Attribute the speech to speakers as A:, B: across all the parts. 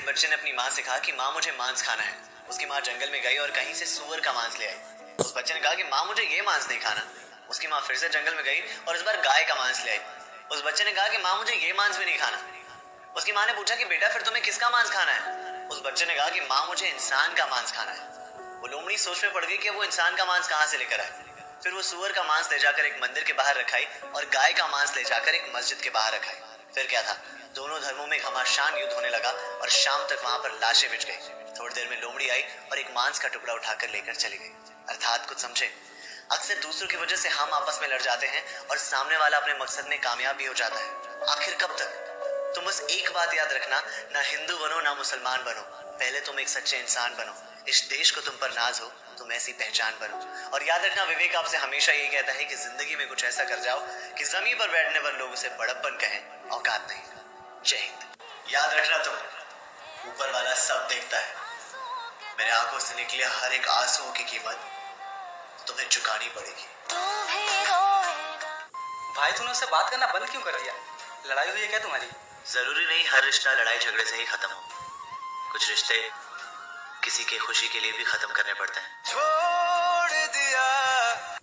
A: बच्चे ने अपनी माँ से कहा कि माँ मुझे मांस खाना है। उसकी माँ जंगल में गई और कहीं से सूअर का मांस ले आई। उस बच्चे ने कहा कि माँ मुझे ये मांस नहीं खाना। उसकी माँ फिर से जंगल में गई और इस बार गाय का मांस ले आई। उस बच्चे ने कहा कि माँ मुझे ये मांस भी नहीं खाना। उसकी माँ ने पूछा कि बेटा फिर तुम्हें किसका मांस खाना है। उस बच्चे ने कहा कि माँ मुझे इंसान का मांस खाना है। वो लोमड़ी सोच में पड़ गई कि वो इंसान का मांस कहाँ से लेकर आए। फिर वो सूअर का मांस ले जाकर एक मंदिर के बाहर रखाई और गाय का मांस ले जाकर एक मस्जिद के बाहर रखाई। फिर क्या था, दोनों धर्मों में घमासान युद्ध होने लगा और शाम तक वहां पर लाशें बिछ गई। थोड़ी देर में लोमड़ी आई और एक मांस का टुकड़ा उठाकर लेकर चली गई। अर्थात कुछ समझे, अक्सर दूसरों की वजह से हम आपस में लड़ जाते हैं और सामने वाला अपने मकसद में कामयाब भी हो जाता है। आखिर कब तक? तुम बस एक बात याद रखना, ना हिंदू बनो ना मुसलमान बनो, पहले तुम एक सच्चे इंसान बनो। इस देश को तुम पर नाज हो, तुम ऐसी पहचान बनो। और याद रखना, विवेक आपसे हमेशा यही कहता है कि जिंदगी में कुछ ऐसा कर जाओ कि जमीन पर बैठने पर लोग उसे बड़प्पन कहें, औकात नहीं। जय हिंद। याद रखना, तुम ऊपर वाला सब देखता है। मेरे आंखों से निकले हर एक आंसू की कीमत तुम्हें चुकानी पड़ेगी।
B: भाई तूने उससे बात करना बंद क्यों कर दिया? लड़ाई हुई है क्या तुम्हारी?
A: जरूरी नहीं हर रिश्ता लड़ाई झगड़े से ही खत्म हो। कुछ रिश्ते किसी की खुशी के लिए भी खत्म करने पड़ते हैं। छोड़ दिया।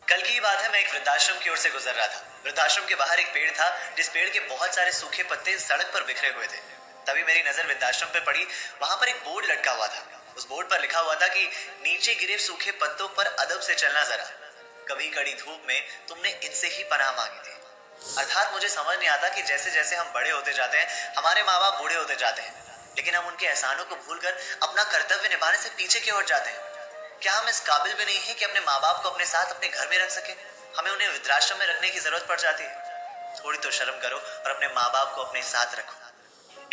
A: कल की बात है, मैं एक वृद्धाश्रम की ओर से गुजर रहा था। वृद्धाश्रम के बाहर एक पेड़ था जिस पेड़ के बहुत सारे सूखे पत्ते सड़क पर बिखरे हुए थे। तभी मेरी नजर वृद्धाश्रम पे पड़ी। वहां पर एक बोर्ड लटका हुआ था। उस बोर्ड पर लिखा हुआ था कि नीचे गिरे सूखे पत्तों पर अदब से चलना जरा, कभी कड़ी धूप में तुमने इनसे ही पनाह मांगी थी। अर्थात मुझे समझ नहीं आता कि जैसे जैसे हम बड़े होते जाते हैं, हमारे माँ बाप बूढ़े होते जाते हैं, लेकिन हम उनके एहसानों को भूलकर अपना कर्तव्य निभाने से पीछे क्यों हट जाते हैं। क्या हम इस काबिल भी नहीं है कि अपने माँ बाप को अपने साथ अपने घर में रख सके? हमें उन्हें वृद्धाश्रम में रखने की जरूरत पड़ जाती है। थोड़ी तो शर्म करो और अपने माँ बाप को अपने साथ रखो।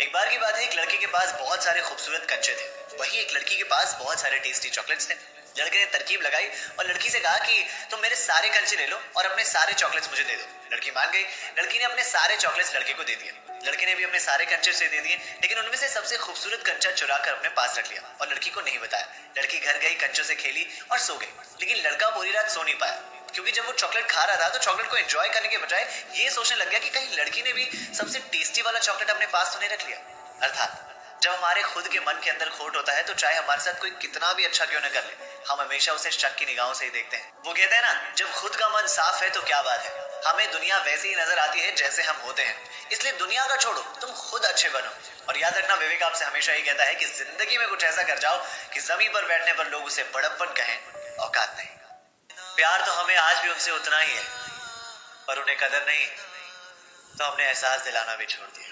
A: एक बार की बात है, एक लड़के के पास बहुत सारे खूबसूरत कंचे थे। वही एक लड़की के पास बहुत सारे टेस्टी चॉकलेट्स थे। लड़के ने तरकीब लगाई और लड़की से कहा कि तुम मेरे सारे कंचे ले लो और अपने सारे चॉकलेट्स मुझे दे दो। लड़की मान गई। लड़की ने अपने सारे चॉकलेट्स लड़के को दे दिए। लड़के ने भी अपने सारे कंचे उसे दे दिए, लेकिन उनमें से सबसे खूबसूरत कंचा चुरा कर अपने पास रख लिया और लड़की को नहीं बताया। लड़की घर गई, कंचों से खेली और सो गई। लेकिन लड़का पूरी रात सो नहीं पाया, क्योंकि जब वो चॉकलेट खा रहा था तो चॉकलेट को एंजॉय करने के बजाय ये सोचने लग गया कि कहीं लड़की ने भी सबसे टेस्टी वाला चॉकलेट अपने पास तो नहीं रख लिया। अर्थात जब हमारे खुद के मन के अंदर खोट होता है तो चाहे हमारे साथ कोई कितना भी अच्छा क्यों न कर ले, हम हमेशा उसे शक की निगाहों से ही देखते हैं। वो कहते हैं ना, जब खुद का मन साफ है तो क्या बात है। हमें दुनिया वैसी ही नजर आती है जैसे हम होते हैं, इसलिए दुनिया का छोड़ो, तुम खुद अच्छे बनो। और याद रखना, विवेक आपसे हमेशा ही कहता है कि जिंदगी में कुछ ऐसा कर जाओ कि जमीन पर बैठने पर लोग उसे बड़प्पन कहें, औकात नहीं। प्यार तो हमें आज भी उनसे उतना ही है, पर उन्हें कदर नहीं तो हमने एहसास दिलाना भी छोड़ दिया।